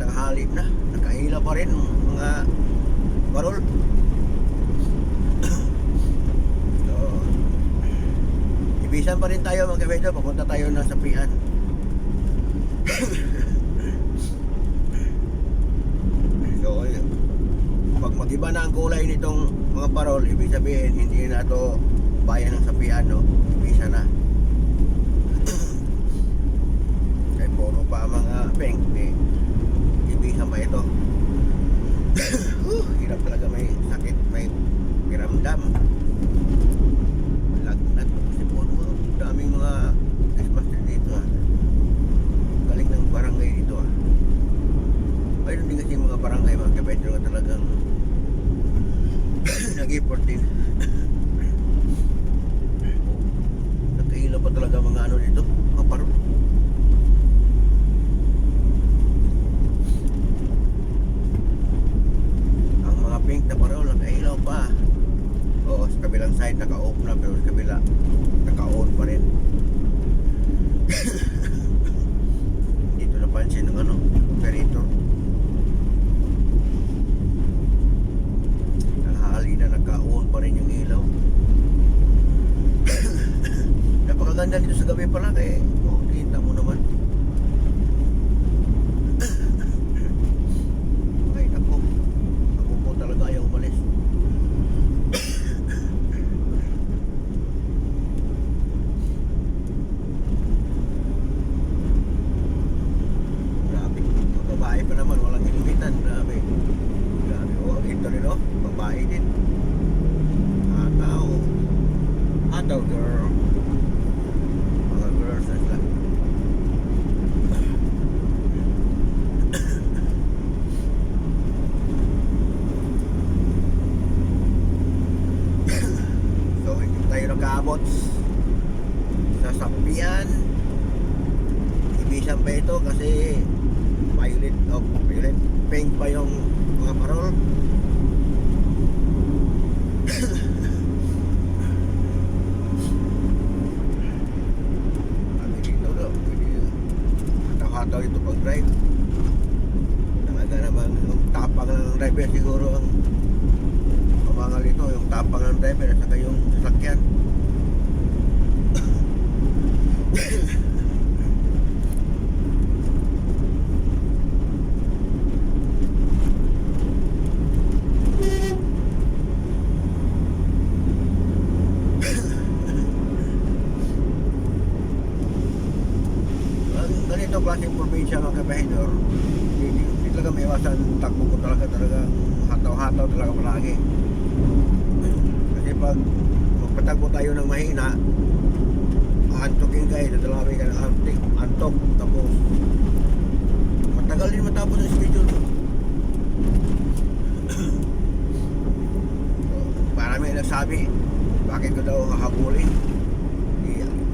tanghali na, nakahila pa rin mga barol. So, ibisan pa rin tayo mga kabedyo, papunta tayo na sa Pian. So, pag mag-iba na ang kulay nitong mga parol, ibig sabihin hindi na ito bayan ng Sapian, no? Ibisa na. Kaya puro pa mga pink, ibisa pa ito. Hirap talaga, may sakit, may piramdam. Lagnat kasi puro daming mga Christmas tree dito, ha. Galing ng barangay dito, ha. Mayroon din kasi mga barangay mga kabedyo na talagang nag-import din. Nagkahila pa talaga mga ano dito, mga parol. Ang mga pink na parol nagkahilaw pa. Oo, sa kabilang side naka-off na, pero sa kabila naka-on pa rin. Dito napansin ng ano, operator. Na nagka-on pa rin yung ilaw. Napakaganda dito sa gabi pala, kaya kita mo naman. Ay nako, ako po talaga ayaw umalis. Grabe, mga babae pa naman, walang inumitan. Grabe, grabe. Oh, ito rin, oh, babae din. Ataw girl, mga girls na sila. So hindi tayo nakaabot sa Sapian. Ibisan pa ito kasi violet pink pa yung mga parol. Hataw ito pag drive. Talaga naman yung tapang ng driver siguro ang kamangal ito, yung tapang ng driver at saka yung sasakyan. Ganito klaseng probinsya mga kabahidor, hindi talaga may iwasan takbo ko talagang hataw-hataw talaga palagi. Kasi pag magpatakbo tayo ng mahina, antokin kayo, dadalawin ka ng antok, tapos matagal din matapos ang schedule. So, marami nagsabi, bakit ko daw hahabulin?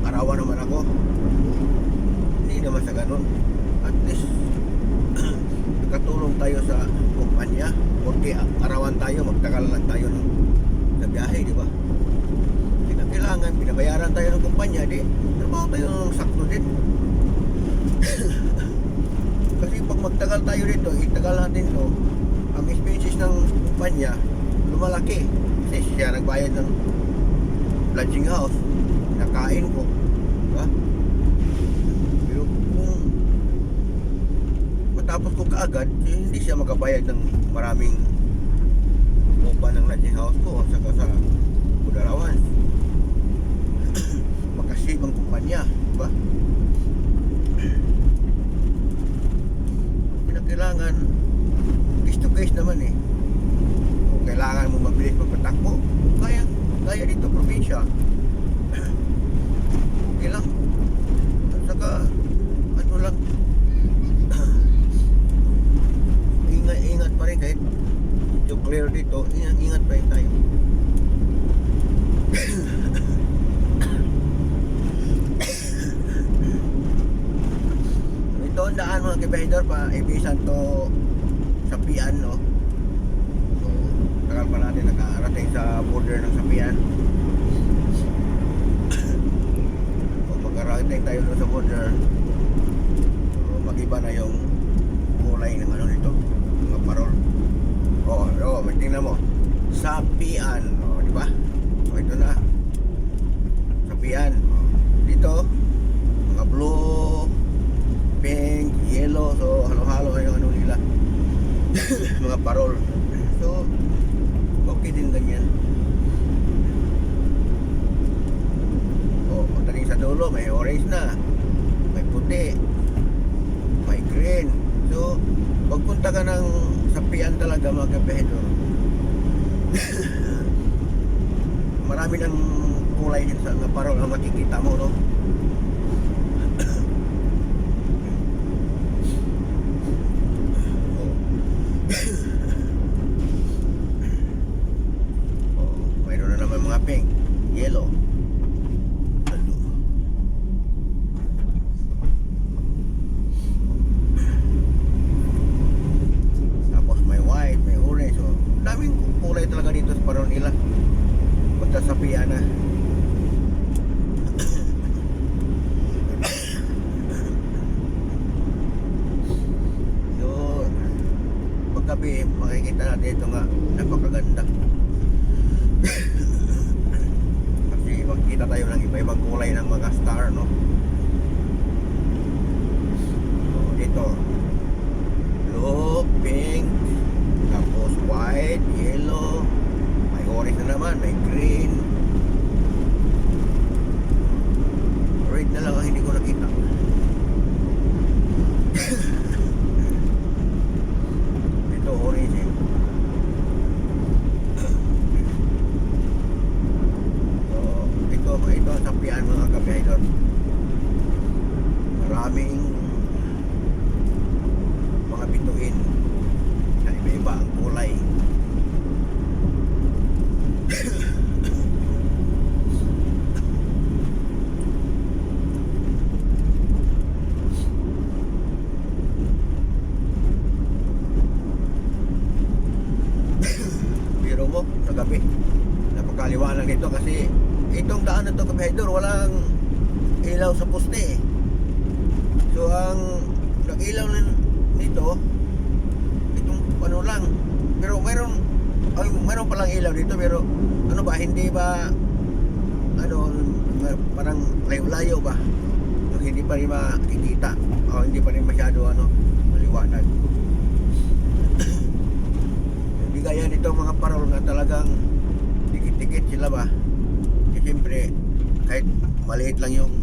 Arawan naman ako. Hindi naman sa ganun. At least nakatulong tayo sa kumpanya, porque arawan tayo, magtagal lang tayo sa biyahe, di ba? Kailangan binabayaran tayo ng kumpanya, di trabaho tayo ng sakto din. Kasi pag magtagal tayo dito, itagal natin to, ang expenses ng kumpanya lumalaki. Kasi siya nagbayad ng lodging house, nakain ko, di ba? Tapos ko kaagad, hindi siya makabayad ng maraming upa ng lodging house ko at saka sa food allowance. Makasave ang kumpanya, diba? Kailangan case to case naman eh. Kung kailangan mo mabilis magpatakbo, kaya dito probinsya, okay lang. At saka ano lang, ingat pa rin kahit yung clear dito, ingat pa rin tayo. Ito ang daan mga kabahidor, pa ibisan to Sapian, no? So tagal pa natin nakarating sa border ng Sapian. So magkarating tayo doon sa border, so mag-iba na yung kulay ng ano nito, mga parol. Tingnan mo. Sapian, di ba? Ito na. Sapian. Dito, mga blue, pink, yellow. So, halo-halo yung ano nila. Mga parol. So, okay din ganyan. Pagdating sa dulo, may orange na, may puti, may green. So, pagpunta ka ng sapian talaga mga kapehedor, marami ng kulay sa mga parol ang makikita mo, no? Mayroon na naman mga pink, yellow. Tapos may white, may orange. So, daming kulay talaga dito sa parol nila. Punta sa Piana. So, paggabi, makikita natin ito nga, napakaganda. Kasi makikita tayo ng iba-ibang kulay ng mga star, no? So, dito, blue, pink, tapos white, yellow, may orange na naman, may green. Red na lang ang hindi ko nakita. Ito orange eh. So, ito ang sapian mga kapehedor. Maraming mga bituin na iba-iba ang kulay. Biro mo sa gabi, napakaliwanag nito kasi itong daan na ito kapehedor, walang ilaw sa poste eh. So ang nag-ilaw nito, itong ano lang, pero mayroon palang ilaw dito, pero ano ba, hindi ba ano, parang layo-layo ba, so, hindi pa rin makikita o hindi pa rin masyado ano, maliwanag. Hindi gaya nito mga parol na talagang dikit-dikit sila ba, kasi siyempre kahit maliit lang yung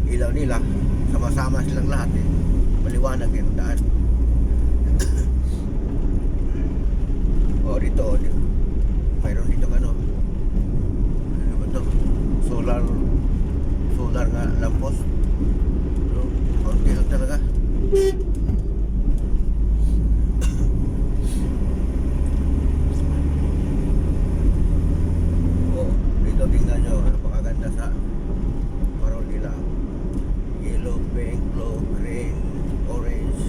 ilaw nila, sama-sama silang lahat eh, maliwanag yung daan. Dito mayroon dito ano ba ito, solar nga lampos. So, konti lang talaga. Dito tingnan nyo, napakaganda sa parol nila. Yellow, pink, blue, green, orange.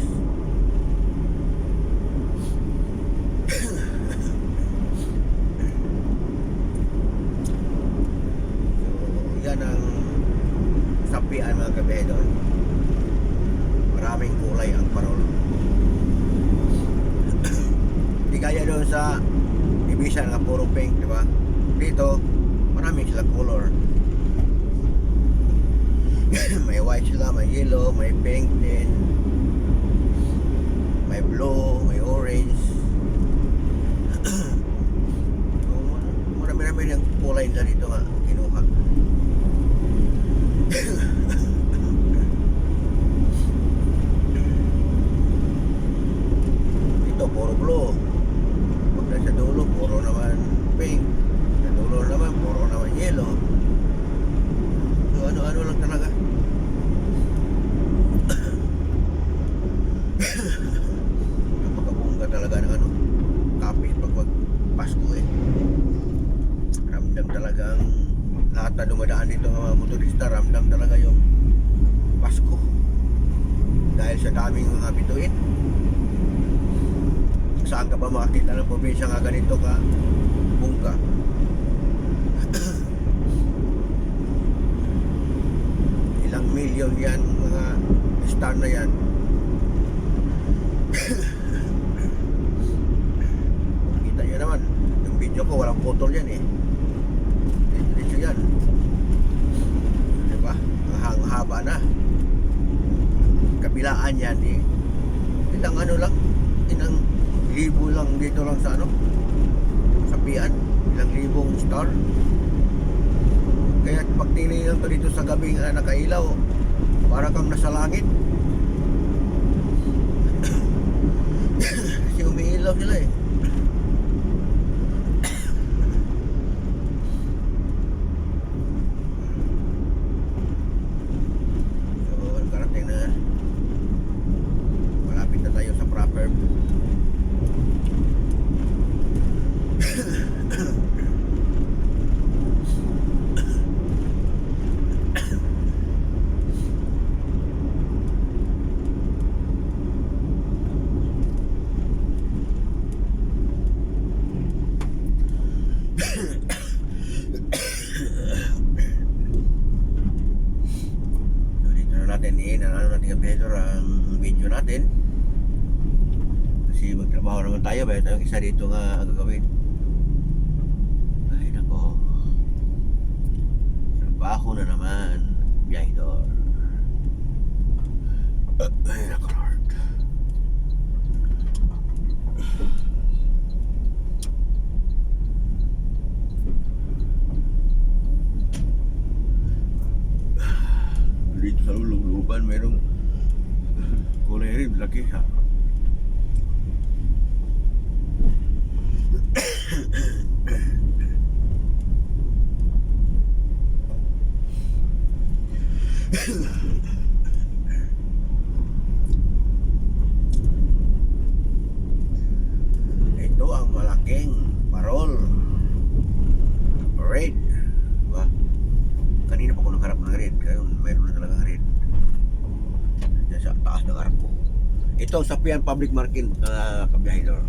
Yan ang sapian mga kapehedor. Maraming kulay ang parol. Di kaya doon sa Ibiza nga puro pink, di ba? Dito, maraming sila color. May white sila, may yellow, may pink din, may blue, may orange. So, marami-rami ng kulay na dito nga kinuha. Ito puro blue. Pag nasa dulo puro naman pink. Sa dulo naman puro naman yellow. So ano-ano lang talaga. Napakabungga talaga ng ano, kapis pag Pasko eh. Ramdam talagang lahat na dumadaan dito ng mga motorista, ramdam talaga yung Pasko dahil sa daming mga bituin. Saan ka ba makakita ng probinsya nga ganito ka bungga? Ilang milyon yan mga star na yan. putol yan eh. Diretso yan. Diba? Ang haba na. Kabilaan yan eh. Ilang ano lang, ilang libo lang dito lang sa ano, sa Pian, ilang libong star. Kaya pag tinignan ko dito sa gabi nga nakailaw, para kang nasa langit. Kasi umiilaw sila eh. So, karating na. Malapit na tayo sa proper. So, dito na natin natin ang video natin. Kasi magtrabaho naman tayo, may tayong isa dito nga gagawin. Ay nako, trabaho na naman, biyahidor. Ay nako Lord. Dito sa lulubluban merong kulay rin, laki ha. Ito ang malaking parol, red, diba? Kanina pa ko nagharap ng red, ngayon mayroon na talagang red. Diyan sa taas ng harap ko. Ito ang Sapian Public Market, kabiyahidor.